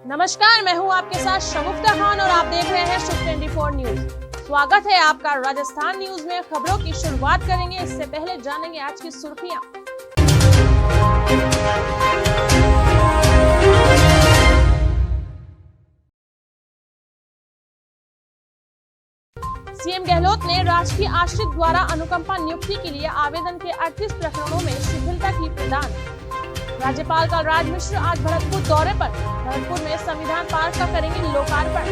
नमस्कार, मैं हूं आपके साथ शगुफ्ता खान और आप देख रहे हैं शुभ 24 न्यूज। स्वागत है आपका राजस्थान न्यूज में। खबरों की शुरुआत करेंगे, इससे पहले जानेंगे आज की सुर्खियां। सीएम गहलोत ने राजकीय आश्रित द्वारा अनुकंपा नियुक्ति के लिए आवेदन के 38 प्रकरणों में शिथिलता की प्रदान। राज्यपाल कलराज मिश्र आज भरतपुर दौरे पर। भरतपुर में संविधान पार्क का करेंगे लोकार्पण।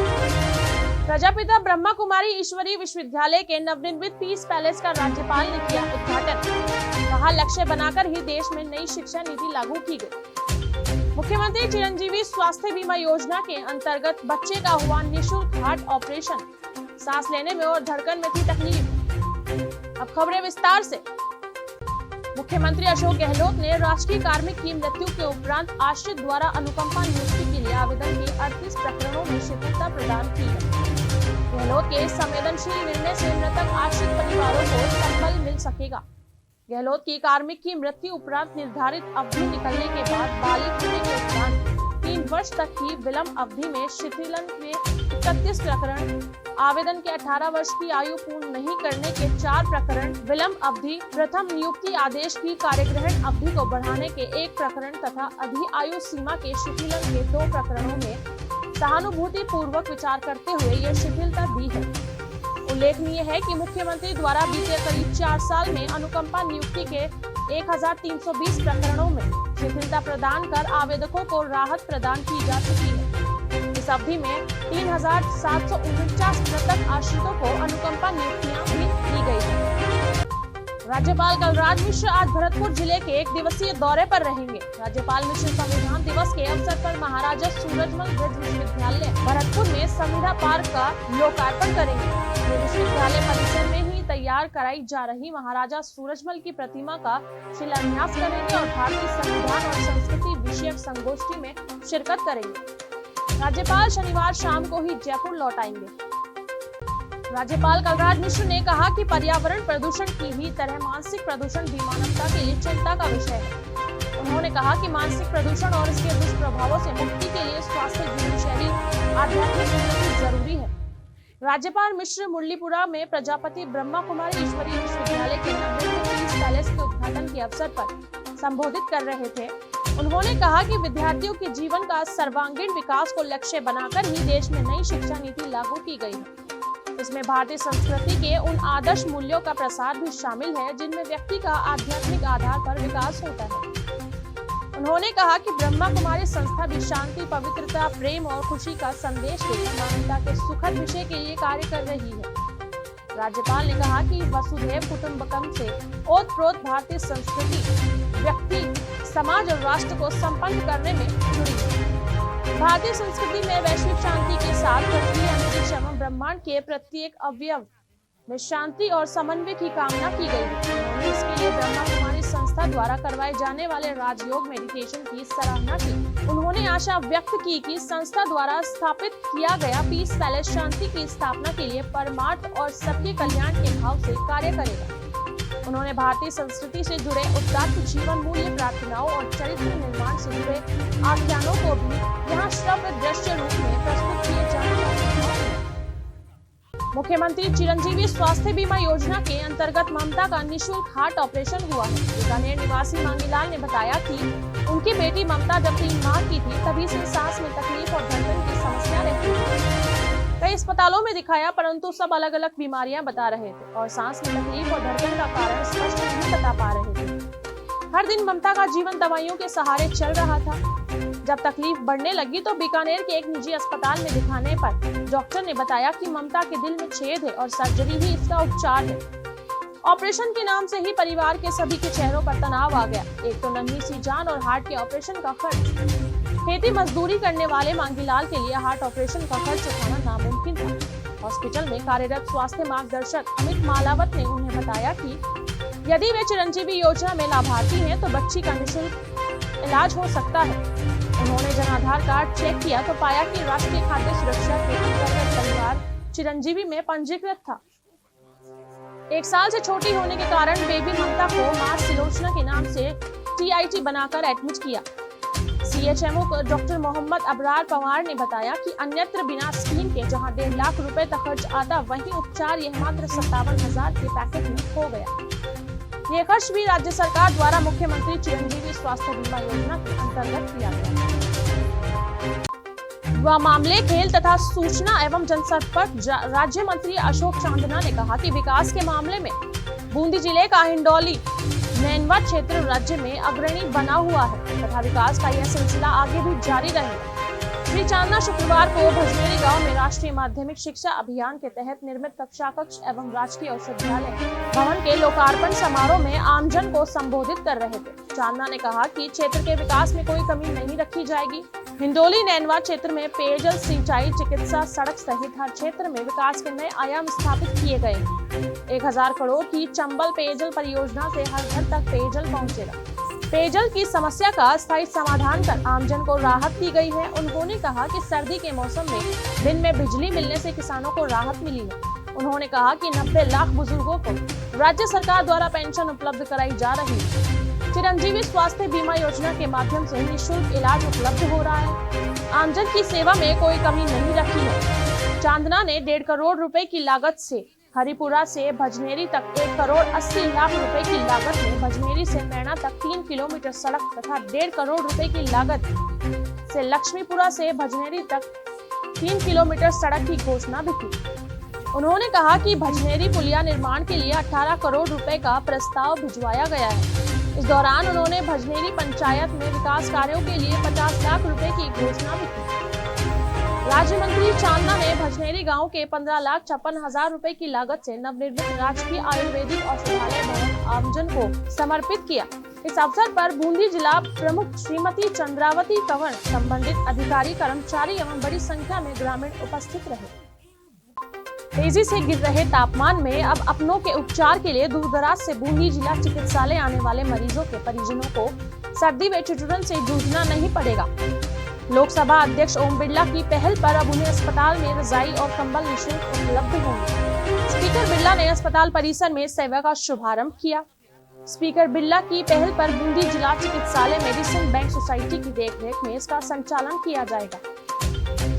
प्रजापिता ब्रह्मा कुमारी ईश्वरी विश्वविद्यालय के नवनिर्मित पीस पैलेस का राज्यपाल ने किया उद्घाटन। कहा, लक्ष्य बनाकर ही देश में नई शिक्षा नीति लागू की गई। मुख्यमंत्री चिरंजीवी स्वास्थ्य बीमा योजना के अंतर्गत बच्चे का हुआ निःशुल्क हार्ट ऑपरेशन। सांस लेने में और धड़कन में थी तकलीफ। अब खबरें विस्तार से। मुख्यमंत्री अशोक गहलोत ने राष्ट्रीय कार्मिक की मृत्यु के उपरांत आश्रित द्वारा अनुकंपा नियुक्ति के लिए आवेदन के 38 प्रकरणों में शिथिलता प्रदान की है। गहलोत के संवेदनशील निर्णय से मृतक आश्रित परिवारों को संबल मिल सकेगा। गहलोत की कार्मिक की मृत्यु उपरांत निर्धारित अवधि निकलने के बाद बालिग होने के उपरांत 3 वर्ष तक की विलंब अवधि में शिथिलन के 31 प्रकरण, आवेदन के 18 वर्ष की आयु पूर्ण नहीं करने के 4 प्रकरण, विलंब अवधि, प्रथम नियुक्ति आदेश की कार्यग्रहण अवधि को बढ़ाने के 1 प्रकरण तथा अधि आयु सीमा के शिथिलन के 2 प्रकरणों में सहानुभूति पूर्वक विचार करते हुए ये शिथिलता दी है। उल्लेखनीय है कि मुख्यमंत्री द्वारा बीते करीब 4 साल में अनुकंपा नियुक्ति के 1320 प्रकरणों में शिथिलता प्रदान कर आवेदकों को राहत प्रदान की जा चुकी है। इस अवधि में 3749 मृतक आश्रितों को अनुकंपा नियुक्तियां भी दी गई है। राज्यपाल कलराज मिश्र आज भरतपुर जिले के 1 दिवसीय दौरे पर रहेंगे। राज्यपाल मिश्र संविधान दिवस के अवसर पर महाराजा सूरजमल ब्रज विश्वविद्यालय भरतपुर में संविधान पार्क का लोकार्पण करेंगे। विश्वविद्यालय परिसर में ही तैयार कराई जा रही महाराजा सूरजमल की प्रतिमा का शिलान्यास करेंगे और भारतीय संविधान और संस्कृति विषयक संगोष्ठी में शिरकत करेंगे। राज्यपाल शनिवार शाम को ही जयपुर लौट आएंगे। राज्यपाल कलराज मिश्र ने कहा कि पर्यावरण प्रदूषण की ही तरह मानसिक प्रदूषण भी मानवता के लिए चिंता का विषय है। उन्होंने कहा कि मानसिक प्रदूषण और इसके दुष्प्रभावों से मुक्ति के लिए स्वास्थ्य जीवन शैली, आध्यात्मिक उन्नति जरूरी है। राज्यपाल मिश्र मुरलीपुरा में प्रजापति ब्रह्मा कुमारी ईश्वरी विश्वविद्यालय के नवनिर्मित पीस पैलेस के उद्घाटन के अवसर पर संबोधित कर रहे थे। उन्होंने कहा कि विद्यार्थियों के जीवन का सर्वांगीण विकास को लक्ष्य बनाकर ही देश में नई शिक्षा नीति लागू की गई है। इसमें भारतीय संस्कृति के उन आदर्श मूल्यों का प्रसार भी शामिल है जिनमें व्यक्ति का आध्यात्मिक आधार पर विकास होता है। उन्होंने कहा कि ब्रह्मा कुमारी संस्था भी शांति, पवित्रता, प्रेम और खुशी का संदेश देकर मानवता के सुखद विषय के लिए कार्य कर रही है। राज्यपाल ने कहा कि वसुधैव कुटुंबकम से ओतप्रोत भारतीय संस्कृति व्यक्ति, समाज और राष्ट्र को संपन्न करने में जुड़ी है। भारतीय संस्कृति में वैश्विक शांति के साथ पृथ्वी, अंतरिक्ष एवं ब्रह्मांड के प्रत्येक अवयव में शांति और समन्वय की कामना की गई है। उन्होंने इसके लिए ब्रह्मा कुमारी संस्था द्वारा करवाए जाने वाले राजयोग मेडिटेशन की सराहना की। उन्होंने आशा व्यक्त की कि संस्था द्वारा स्थापित किया गया पीस पैलेस शांति की स्थापना के लिए परमार्थ और सबके कल्याण के भाव से कार्य करेगा। उन्होंने भारतीय संस्कृति से जुड़े उदात्त जीवन मूल्य, प्रार्थनाओं और चरित्र निर्माण से जुड़े आख्यानों को भी यहाँ श्रव्य दृश्य रूप में प्रस्तुत किए जाने वाले। मुख्यमंत्री चिरंजीवी स्वास्थ्य बीमा योजना के अंतर्गत ममता का निःशुल्क हार्ट ऑपरेशन हुआ है। बीकानेर निवासी मांगीलाल ने बताया कि उनकी बेटी ममता जब 3 माह की थी तभी से सांस में तकलीफ और धड़कन की समस्या रहती थी। कई अस्पतालों में दिखाया परंतु सब अलग अलग बीमारियां बता रहे थे और सांस में तकलीफ और धड़कन का कारण स्पष्ट नहीं बता पा रहे थे। हर दिन ममता का जीवन दवाइयों के सहारे चल रहा था। जब तकलीफ बढ़ने लगी तो बीकानेर के एक निजी अस्पताल में दिखाने पर डॉक्टर ने बताया कि ममता के दिल में छेद है और सर्जरी ही इसका उपचार है। ऑपरेशन के नाम से ही परिवार के सभी के चेहरों पर तनाव आ गया। एक तो नन्ही सी जान और हार्ट के ऑपरेशन का खर्च। खेती मजदूरी करने वाले मांगीलाल के लिए हार्ट ऑपरेशन का खर्च उठाना नामुमकिन था। हॉस्पिटल में कार्यरत स्वास्थ्य मार्गदर्शक अमित मालावत ने उन्हें बताया कि यदि वे चिरंजीवी योजना में लाभार्थी हैं तो बच्ची का निःशुल्क इलाज हो सकता है। उन्होंने जन आधार कार्ड चेक किया तो पाया कि राष्ट्रीय खाद्य सुरक्षा के अंतर्गत परिवार चिरंजीवी में पंजीकृत था। 1 साल से छोटी होने के कारण बेबी ममता को मां सिलोचना के नाम से TIT बनाकर एडमिट किया। CHMO डॉक्टर मोहम्मद अबरार पवार ने बताया कि अन्यत्र बिना स्कीम के जहां 1.5 लाख रुपए तक खर्च आता, वहीं उपचार यह मात्र 57,000 के पैकेज में हो गया। ये खर्च भी राज्य सरकार द्वारा मुख्यमंत्री चिरंजीवी स्वास्थ्य बीमा योजना के अंतर्गत किया गया। युवा मामले, खेल तथा सूचना एवं जनसंपर्क राज्य मंत्री अशोक चांदना ने कहा कि विकास के मामले में बूंदी जिले का हिंडौली नैनवा क्षेत्र राज्य में अग्रणी बना हुआ है तथा विकास का यह सिलसिला आगे भी जारी रहेगा। श्री चांदना शुक्रवार को भजनेरी गांव में राष्ट्रीय माध्यमिक शिक्षा अभियान के तहत निर्मित कक्षा कक्ष एवं राजकीय औषधालय भवन के लोकार्पण समारोह में आमजन को संबोधित कर रहे थे। चांदना ने कहा कि क्षेत्र के विकास में कोई कमी नहीं रखी जाएगी। हिंडोली नैनवा क्षेत्र में पेयजल, सिंचाई, चिकित्सा, सड़क सहित हर क्षेत्र में विकास के नए आयाम स्थापित किए गए। 1000 करोड़ की चंबल पेयजल परियोजना से हर घर तक पेयजल पहुंचेगा। पेयजल की समस्या का स्थायी समाधान कर आमजन को राहत दी गई है। उन्होंने कहा कि सर्दी के मौसम में दिन में बिजली मिलने से किसानों को राहत मिली है। उन्होंने कहा कि 90 लाख बुजुर्गों को राज्य सरकार द्वारा पेंशन उपलब्ध कराई जा रही है। चिरंजीवी स्वास्थ्य बीमा योजना के माध्यम से निःशुल्क इलाज उपलब्ध हो रहा है। आमजन की सेवा में कोई कमी नहीं रखी है। चांदना ने 1.5 करोड़ रुपए की लागत से हरिपुरा से भजनेरी तक 1 करोड़ 80 लाख रुपए की लागत में भजनेरी से मैना तक 3 किलोमीटर सड़क तथा 1.5 करोड़ रुपए की लागत से लक्ष्मीपुरा से भजनेरी तक 3 किलोमीटर सड़क की घोषणा भी की। उन्होंने कहा कि भजनेरी पुलिया निर्माण के लिए 18 करोड़ रुपए का प्रस्ताव भिजवाया गया है। इस दौरान उन्होंने भजनेरी पंचायत में विकास कार्यों के लिए 50 लाख रुपए की घोषणा भी की। राज्य मंत्री चांदना ने भजनेरी गांव के 15,56,000 रुपए की लागत से नवनिर्मित राजकीय आयुर्वेदिक औषधालय भवन आमजन को समर्पित किया। इस अवसर पर बूंदी जिला प्रमुख श्रीमती चंद्रावती कंवर, संबंधित अधिकारी, कर्मचारी एवं बड़ी संख्या में ग्रामीण उपस्थित रहे। तेजी से गिर रहे तापमान में अब अपनों के उपचार के लिए दूर दराज से बूंदी जिला चिकित्सालय आने वाले मरीजों के परिजनों को सर्दी व ठिठुरन से जूझना नहीं पड़ेगा। लोकसभा अध्यक्ष ओम बिरला की पहल पर अब उन्हें अस्पताल में रजाई और कंबल निःशुल्क उपलब्ध होंगे। स्पीकर बिरला ने अस्पताल परिसर में सेवा का शुभारंभ किया। स्पीकर बिरला की पहल पर बूंदी जिला चिकित्सालय मेडिसिन बैंक सोसाइटी की देखरेख में इसका संचालन किया जाएगा।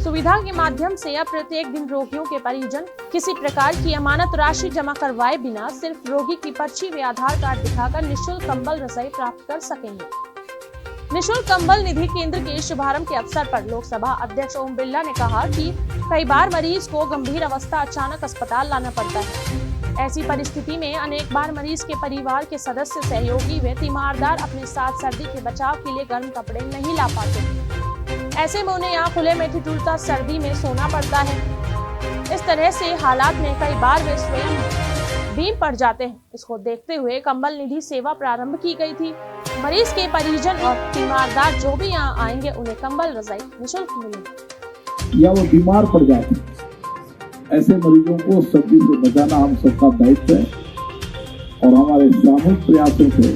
सुविधा के माध्यम से अब प्रत्येक दिन रोगियों के परिजन किसी प्रकार की अमानत राशि जमा करवाए बिना सिर्फ रोगी की पर्ची व आधार कार्ड दिखाकर निःशुल्क कंबल रजाई प्राप्त कर सकेंगे। निःशुल्क कंबल निधि केंद्र के शुभारंभ के अवसर पर लोकसभा अध्यक्ष ओम बिरला ने कहा कि कई बार मरीज को गंभीर अवस्था अचानक अस्पताल लाना पड़ता है। ऐसी परिस्थिति में अनेक बार मरीज के परिवार के सदस्य, सहयोगी व तीमारदार अपने साथ सर्दी के बचाव के लिए गर्म कपड़े नहीं ला पाते। ऐसे में उन्हें यहाँ खुले में ठिठुरता सर्दी में सोना पड़ता है। इस तरह से हालात में कई बार वे स्वयं बीम पड़ जाते हैं। इसको देखते हुए कंबल निधि सेवा प्रारंभ की गई थी। मरीज के परिजन और तीमारदार जो भी यहाँ आएंगे उन्हें कंबल रजाई निःशुल्क मिलेगी। या वो बीमार पड़ जाते हैं, ऐसे मरीजों को सर्दी से बचाना हम सबका दायित्व है और हमारे सामूहिक प्रयासों से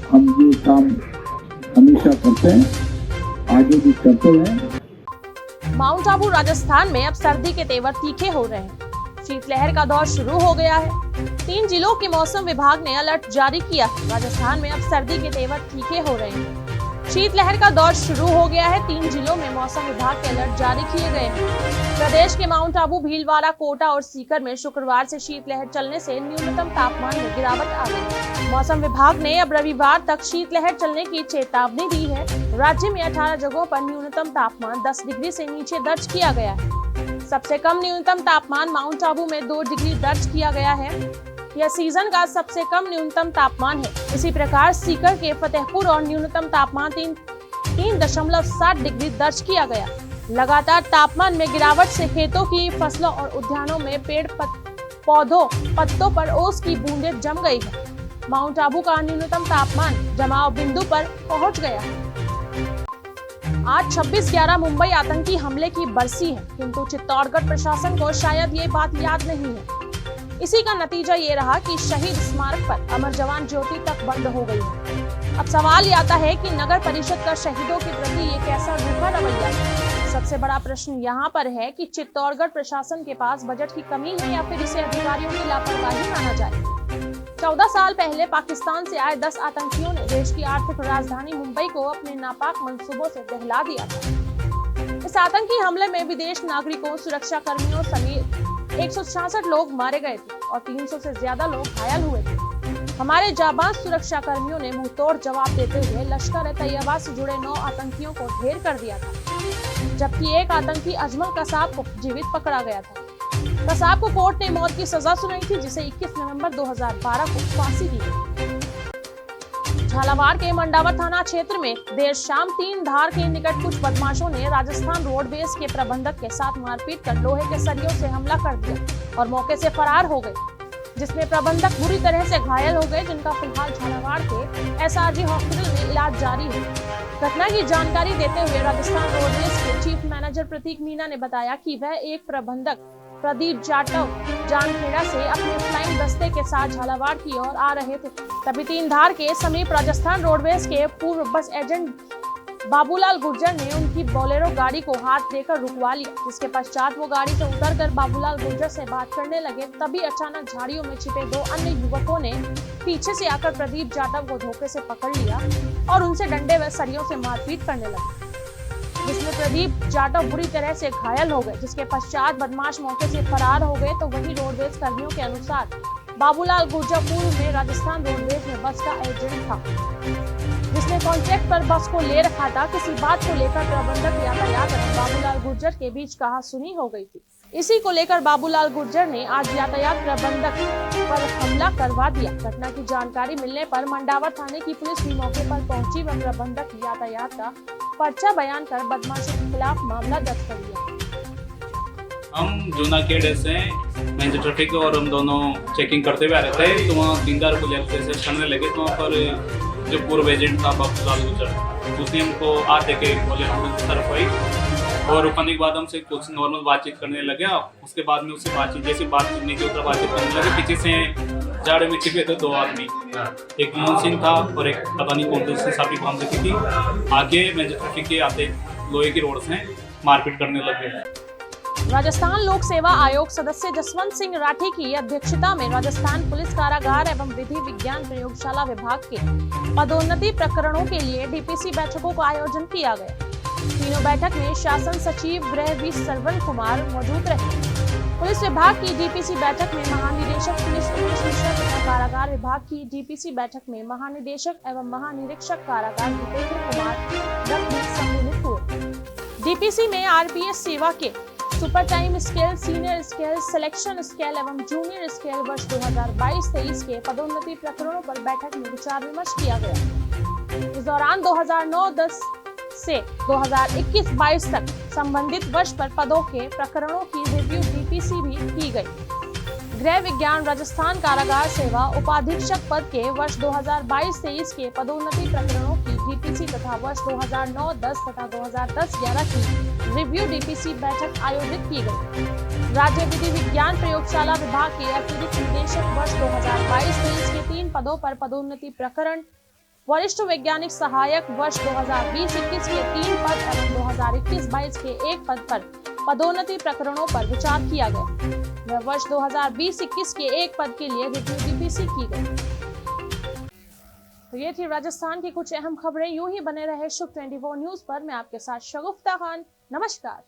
हम ये काम हमेशा करते हैं, आगे भी करते हैं। माउंट आबू राजस्थान में अब सर्दी के तेवर तीखे हो रहे हैं। शीतलहर का दौर शुरू हो गया है। 3 जिलों के मौसम विभाग ने अलर्ट जारी किया है। राजस्थान में अब सर्दी के तेवर तीखे हो रहे हैं। शीतलहर का दौर शुरू हो गया है। 3 जिलों में मौसम विभाग के अलर्ट जारी किए गए हैं। प्रदेश के माउंट आबू, भीलवाड़ा, कोटा और सीकर में शुक्रवार से शीतलहर चलने से न्यूनतम तापमान में गिरावट आ गई। मौसम विभाग ने अब रविवार तक शीतलहर चलने की चेतावनी दी है। राज्य में 18 जगहों पर न्यूनतम तापमान 10 डिग्री से नीचे दर्ज किया गया है। सबसे कम न्यूनतम तापमान माउंट आबू में 2 डिग्री दर्ज किया गया है। यह सीजन का सबसे कम न्यूनतम तापमान है। इसी प्रकार सीकर के फतेहपुर और न्यूनतम तापमान 3.7 डिग्री दर्ज किया गया। लगातार तापमान में गिरावट से खेतों की फसलों और उद्यानों में पेड़ पौधों पत्तों पर ओस की बूंदें जम गई है। माउंट आबू का न्यूनतम तापमान जमाव बिंदु पर पहुंच गया है। आज 26/11 मुंबई आतंकी हमले की बरसी है, किंतु चित्तौड़गढ़ प्रशासन को शायद ये बात याद नहीं है। इसी का नतीजा ये रहा कि शहीद स्मारक पर अमर जवान ज्योति तक बंद हो गई है। अब सवाल ये आता है कि नगर परिषद का शहीदों के प्रति ये कैसा रूखा रवैया है। सबसे बड़ा प्रश्न यहाँ पर है कि चित्तौड़गढ़ प्रशासन के पास बजट की कमी है या फिर इसे अधिकारियों की लापरवाही माना जाए। 14 साल पहले पाकिस्तान से आए 10 आतंकियों ने देश की आर्थिक राजधानी मुंबई को अपने नापाक मंसूबों से दहला दिया था। इस आतंकी हमले में विदेश नागरिकों, सुरक्षा कर्मियों समेत 166 लोग मारे गए थे और 300 से ज्यादा लोग घायल हुए थे। हमारे जाबाज सुरक्षा कर्मियों ने मुंहतोड़ जवाब देते हुए लश्कर-ए-तैयबा से जुड़े 9 आतंकियों को ढेर कर दिया था, जबकि एक आतंकी अजमल कसाब को जीवित पकड़ा गया था। कसाब को कोर्ट ने मौत की सजा सुनाई थी, जिसे 21 नवंबर 2012 को फांसी दी गई। झालावाड़ के मंडावर थाना क्षेत्र में देर शाम 3 धार के निकट कुछ बदमाशों ने राजस्थान रोडवेज के प्रबंधक के साथ मारपीट कर लोहे के सरियों से हमला कर दिया और मौके से फरार हो गए, जिसमें प्रबंधक बुरी तरह से घायल हो गए, जिनका फिलहाल झालावाड़ के SRG हॉस्पिटल में इलाज जारी है। घटना की जानकारी देते हुए राजस्थान रोडवेज के चीफ मैनेजर प्रतीक मीना ने बताया कि वह एक प्रबंधक प्रदीप जाटव जानखेड़ा से अपने फ्लाइंग दस्ते के साथ झालावाड़ की ओर आ रहे थे। तभी 3 धार के समीप राजस्थान रोडवेज के पूर्व बस एजेंट बाबूलाल गुर्जर ने उनकी बोलेरो गाड़ी को हाथ देकर रुकवा लिया, जिसके पश्चात वो गाड़ी से उतरकर बाबूलाल गुर्जर से बात करने लगे। तभी अचानक झाड़ियों में छिपे 2 अन्य युवकों ने पीछे से आकर प्रदीप जाटव को धोखे से पकड़ लिया और उनसे डंडे व सरियों से मारपीट करने लगे, जिसमें प्रदीप जाटव बुरी तरह से घायल हो गए, जिसके पश्चात बदमाश मौके से फरार हो गए। तो वहीं रोडवेज कर्मियों के अनुसार बाबूलाल गुर्जर पूर्व में राजस्थान रोडवेज में बस का एजेंट था, जिसने कॉन्ट्रैक्ट पर बस को ले रखा था। किसी बात को लेकर प्रबंधक यातायात और बाबूलाल गुर्जर के बीच कहासुनी हो गई थी। इसी को लेकर बाबूलाल गुर्जर ने आज यातायात प्रबंधक पर हमला करवा दिया। घटना की जानकारी मिलने पर मंडावर थाने की पुलिस भी मौके पर पहुंची व प्रबंधक यातायात का पर्चा बयान कर बदमाशों के खिलाफ मामला दर्ज कर लिया। हम जूना केड से मैनेजर ट्रैफिक और हम दोनों चेकिंग करते हुए आ रहे थे, तो वहाँ 3 धार को जैसे करने लगे, तो वहाँ पर जो पूर्व एजेंट था बाबूलाल गुर्जर, उसने हमको आते के बोले की तरफ आई और रुकने के बाद हमसे कुछ नॉर्मल बातचीत करने लगे। उसके बाद में उससे बातचीत जैसे बातचीत नीचे उतर बातचीत करने लगे। पीछे से जाड़े में छिपे थे 2 आदमी, एक मोहन सिंह था और एक पता नहीं कौन सी साफी काम रखी थी। आगे मैनेजर ट्रैफिक के आते लोहे की रोड से मारपीट करने लगे। राजस्थान लोक सेवा आयोग सदस्य जसवंत सिंह राठी की अध्यक्षता में राजस्थान पुलिस कारागार एवं विधि विज्ञान प्रयोगशाला विभाग के पदोन्नति प्रकरणों के लिए DPC बैठकों का आयोजन किया गया। तीनों बैठक में शासन सचिव गृह वी श्रवण कुमार मौजूद रहे। पुलिस विभाग की DPC बैठक में महानिदेशक पुलिस उमेश मिश्रा तथा कारागार विभाग की DPC बैठक में महानिदेशक एवं महानिरीक्षक कारागार भूपेंद्र कुमार भी सम्मिलित हुए। DPC में RPS सेवा के super time scale, senior scale, selection scale एवं जूनियर स्केल वर्ष 2022-23 के पदोन्नति प्रकरणों पर बैठक में विचार विमर्श किया गया। इस दौरान 2009-10 से 2021-22 तक संबंधित वर्ष पर पदों के प्रकरणों की रिव्यू DPC भी की गई। गृह विज्ञान राजस्थान कारागार सेवा उपाधीक्षक पद के वर्ष 2022-23 के पदोन्नति प्रकरणों की DPC तथा वर्ष 2009-10 तथा 2010-11 की रिव्यू DPC बैठक आयोजित की गई। राज्य विधि विज्ञान प्रयोगशाला विभाग के अतिरिक्त निदेशक वर्ष 2022-23 के 3 पदों पर पदोन्नति प्रकरण, वरिष्ठ वैज्ञानिक सहायक वर्ष 2020-21 के 3 पद एवं 2021-22 के 1 पद पर पदोन्नति प्रकरणों पर विचार किया गया। वह वर्ष 2020-21 के 1 पद के लिए रिव्यू DPC की गई। तो ये थी राजस्थान की कुछ अहम खबरें। यूं ही बने रहे शुभ 24 न्यूज पर। मैं आपके साथ शगुफ्ता खान। नमस्कार।